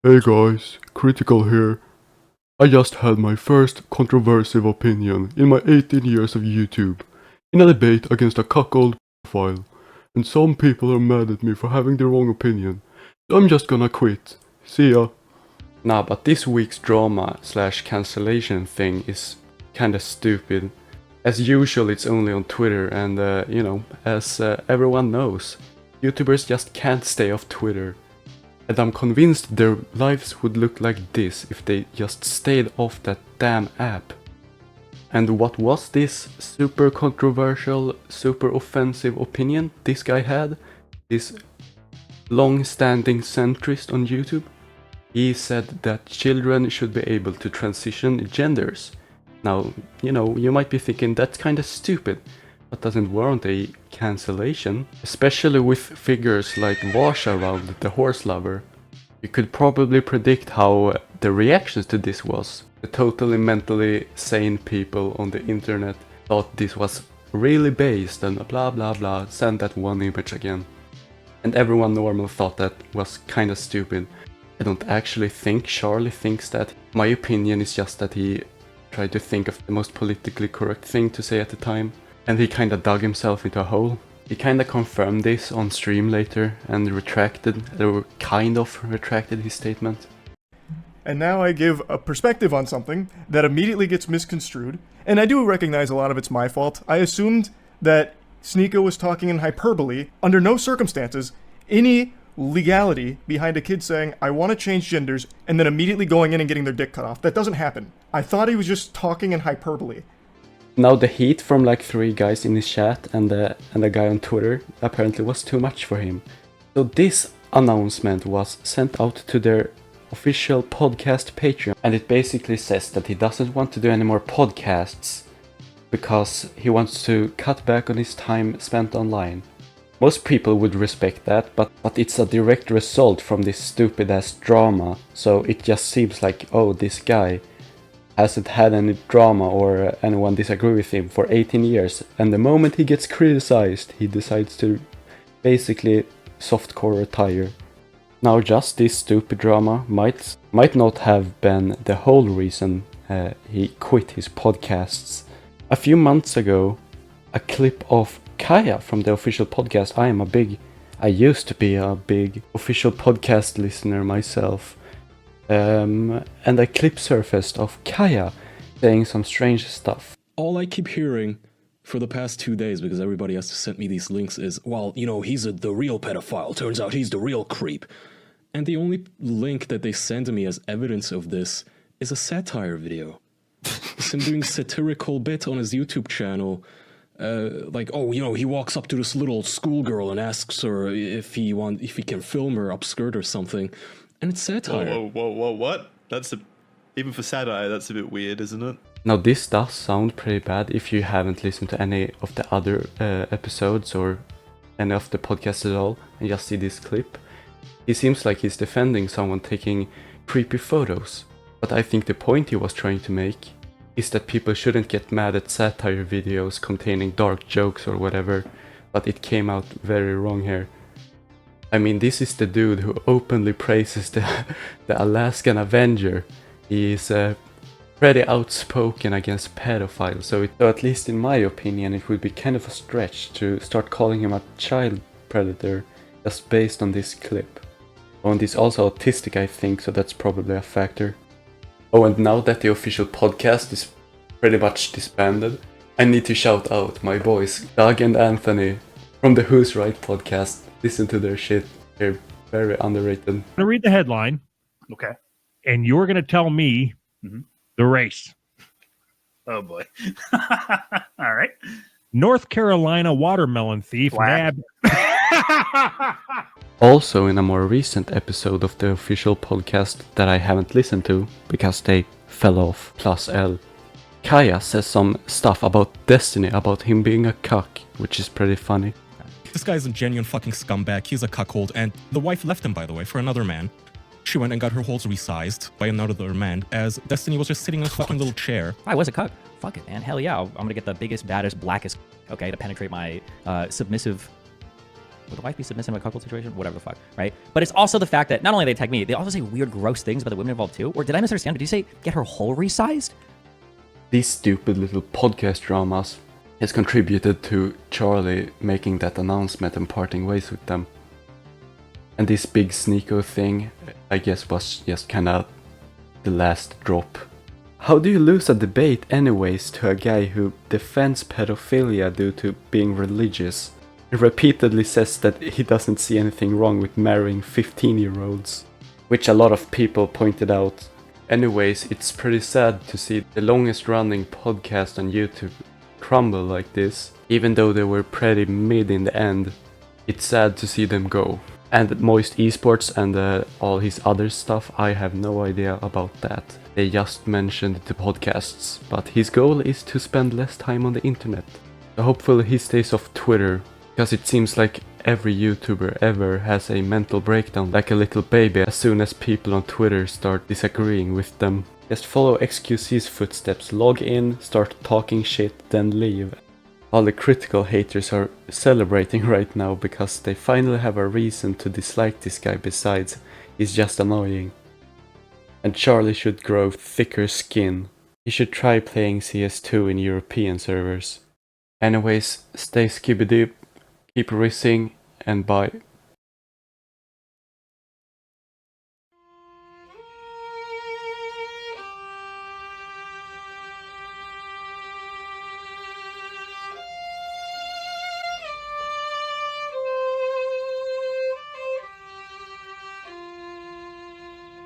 Hey guys, Critical here. I just had my first controversial opinion in my 18 years of YouTube, in a debate against a cuckold pedophile, and some people are mad at me for having the wrong opinion, so I'm just gonna quit. See ya. Nah, but this week's drama slash cancellation thing is kinda stupid. As usual, it's only on Twitter, and as everyone knows, YouTubers just can't stay off Twitter. And I'm convinced their lives would look like this if they just stayed off that damn app. And what was this super controversial, super offensive opinion this guy had? This long-standing centrist on YouTube? He said that children should be able to transition genders. Now, you might be thinking that's kinda stupid, but doesn't warrant a cancellation, especially with figures like Vash around, the horse lover. You could probably predict how the reactions to this was. The totally mentally sane people on the internet thought this was really based and blah blah blah, send that one image again. And everyone normal thought that was kinda stupid. I don't actually think Charlie thinks that. My opinion is just that he tried to think of the most politically correct thing to say at the time. And he kinda dug himself into a hole. He kinda confirmed this on stream later and kind of retracted his statement. And now I give a perspective on something that immediately gets misconstrued, and I do recognize a lot of it's my fault. I assumed that Sneako was talking in hyperbole. Under no circumstances, any legality behind a kid saying, I want to change genders, and then immediately going in and getting their dick cut off. That doesn't happen. I thought he was just talking in hyperbole. Now the heat from like 3 guys in his chat and the guy on Twitter apparently was too much for him. So this announcement was sent out to their official podcast Patreon, and it basically says that he doesn't want to do any more podcasts because he wants to cut back on his time spent online. Most people would respect that, but it's a direct result from this stupid ass drama, so it just seems like, oh, this guy hasn't had any drama or anyone disagree with him for 18 years, and the moment he gets criticized, he decides to basically softcore retire. Now just this stupid drama might not have been the whole reason he quit his podcasts. A few months ago, a clip of Kaya from the official podcast, I used to be a big official podcast listener myself, and a clip surfaced of Kaya saying some strange stuff. All I keep hearing for the past 2 days, because everybody has to send me these links, is, well, he's the real pedophile. Turns out he's the real creep. And the only link that they send to me as evidence of this is a satire video. It's him doing satirical bit on his YouTube channel. He walks up to this little schoolgirl and asks her if he can film her upskirt or something. And it's satire. Whoa, what? Even for satire, that's a bit weird, isn't it? Now this does sound pretty bad if you haven't listened to any of the other episodes or any of the podcasts at all and just see this clip. He seems like he's defending someone taking creepy photos. But I think the point he was trying to make is that people shouldn't get mad at satire videos containing dark jokes or whatever, but it came out very wrong here. I mean, this is the dude who openly praises the Alaskan Avenger. He is pretty outspoken against pedophiles, so at least in my opinion it would be kind of a stretch to start calling him a child predator just based on this clip. Oh, and he's also autistic, I think, so that's probably a factor. Oh, and now that the official podcast is pretty much disbanded, I need to shout out my boys, Doug and Anthony, from the Who's Right podcast. Listen to their shit. They're very underrated. I'm going to read the headline. Okay. And you're going to tell me the race. Oh, boy. All right. North Carolina watermelon thief nabbed. Also, in a more recent episode of the official podcast that I haven't listened to because they fell off, +L, Kaya says some stuff about Destiny, about him being a cuck, which is pretty funny. This guy's a genuine fucking scumbag. He's a cuckold, and the wife left him, by the way, for another man. She went and got her holes resized by another man as Destiny was just sitting in a fucking little chair. I was a cuck. Fuck it, man. Hell yeah. I'm gonna get the biggest, baddest, blackest, okay, to penetrate my submissive would the wife be submissive in a cuckold situation? Whatever the fuck, right? But it's also the fact that not only they tag me, they also say weird, gross things about the women involved too. Or did I misunderstand? Did you say get her hole resized? These stupid little podcast dramas has contributed to Charlie making that announcement and parting ways with them. And this big Sneako thing, I guess, was just kinda the last drop. How do you lose a debate anyways to a guy who defends pedophilia due to being religious? He repeatedly says that he doesn't see anything wrong with marrying 15-year-olds, which a lot of people pointed out. Anyways, it's pretty sad to see the longest running podcast on YouTube crumble like this, even though they were pretty mid in the end. It's sad to see them go. And Moist Esports and all his other stuff, I have no idea about that. They just mentioned the podcasts, but his goal is to spend less time on the internet. So hopefully he stays off Twitter, because it seems like every YouTuber ever has a mental breakdown like a little baby as soon as people on Twitter start disagreeing with them. Just follow XQC's footsteps, log in, start talking shit, then leave. All the critical haters are celebrating right now because they finally have a reason to dislike this guy besides he's just annoying. And Charlie should grow thicker skin. He should try playing CS2 in European servers. Anyways, stay skibidi, keep rizzing, and bye.